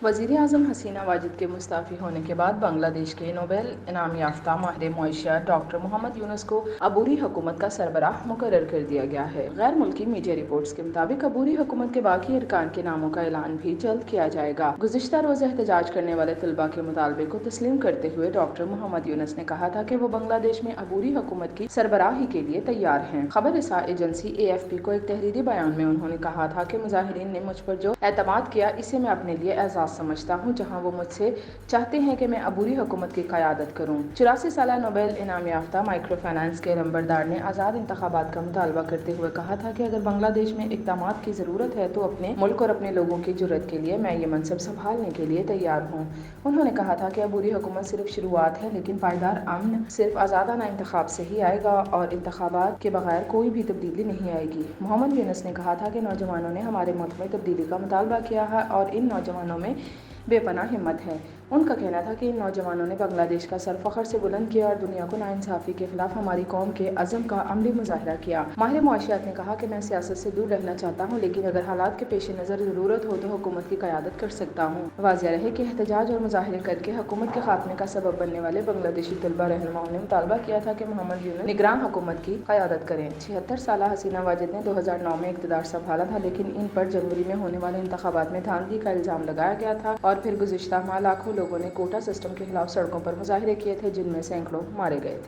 وزیر اعظم حسینہ واجد کے مستعفی ہونے کے بعد بنگلہ دیش کے نوبل انعام یافتہ ماہر معیشت ڈاکٹر محمد یونس کو عبوری حکومت کا سربراہ مقرر کر دیا گیا ہے۔ غیر ملکی میڈیا رپورٹس کے مطابق عبوری حکومت کے باقی ارکان کے ناموں کا اعلان بھی جلد کیا جائے گا۔ گزشتہ روز احتجاج کرنے والے طلباء کے مطالبے کو تسلیم کرتے ہوئے ڈاکٹر محمد یونس نے کہا تھا کہ وہ بنگلہ دیش میں عبوری حکومت کی سربراہی کے لیے تیار ہیں۔ خبر رساں ایجنسی AFP کو ایک تحریری بیان میں انہوں نے کہا تھا کہ مظاہرین نے مجھ پر جو اعتماد کیا اسے میں اپنے لیے اعزاز سمجھتا ہوں، جہاں وہ مجھ سے چاہتے ہیں کہ میں عبوری حکومت کی قیادت کروں۔ 84 سالہ نوبل انعام یافتہ مائیکرو فائنانس کے علمبردار نے آزاد انتخابات کا مطالبہ کرتے ہوئے کہا تھا کہ اگر بنگلہ دیش میں اقدامات کی ضرورت ہے تو اپنے ملک اور اپنے لوگوں کی جرات کے لیے میں یہ منصب سنبھالنے کے لیے تیار ہوں۔ انہوں نے کہا تھا کہ عبوری حکومت صرف شروعات ہے، لیکن پائیدار امن صرف آزادانہ انتخاب سے ہی آئے گا اور انتخابات کے بغیر کوئی بھی تبدیلی نہیں آئے گی۔ محمد یونس نے کہا تھا کہ نوجوانوں نے ہمارے ملک میں تبدیلی کا مطالبہ کیا ہے اور ان نوجوانوں میں بے پناہ ہمت ہے۔ ان کا کہنا تھا کہ ان نوجوانوں نے بنگلہ دیش کا سر فخر سے بلند کیا اور دنیا کو ناانصافی کے خلاف ہماری قوم کے عزم کا عملی مظاہرہ کیا۔ ماہر معاشیات نے کہا کہ میں سیاست سے دور رہنا چاہتا ہوں، لیکن اگر حالات کے پیش نظر ضرورت ہو تو حکومت کی قیادت کر سکتا ہوں۔ واضح رہے کہ احتجاج اور مظاہرے کر کے حکومت کے خاتمے کا سبب بننے والے بنگلہ دیشی طلباء رہنماؤں نے مطالبہ کیا تھا کہ محمد یونس نگراں حکومت کی قیادت کریں۔ 76 سالہ حسینہ واجد نے 2009 میں اقتدار سنبھالا تھا، لیکن ان پر جنوری میں ہونے والے انتخابات میں دھاندلی کا الزام لگایا گیا تھا اور پھر گزشتہ ماہ لاکھوں لوگوں نے کوٹا سسٹم کے خلاف سڑکوں پر مظاہرے کیے تھے، جن میں سینکڑوں مارے گئے تھے۔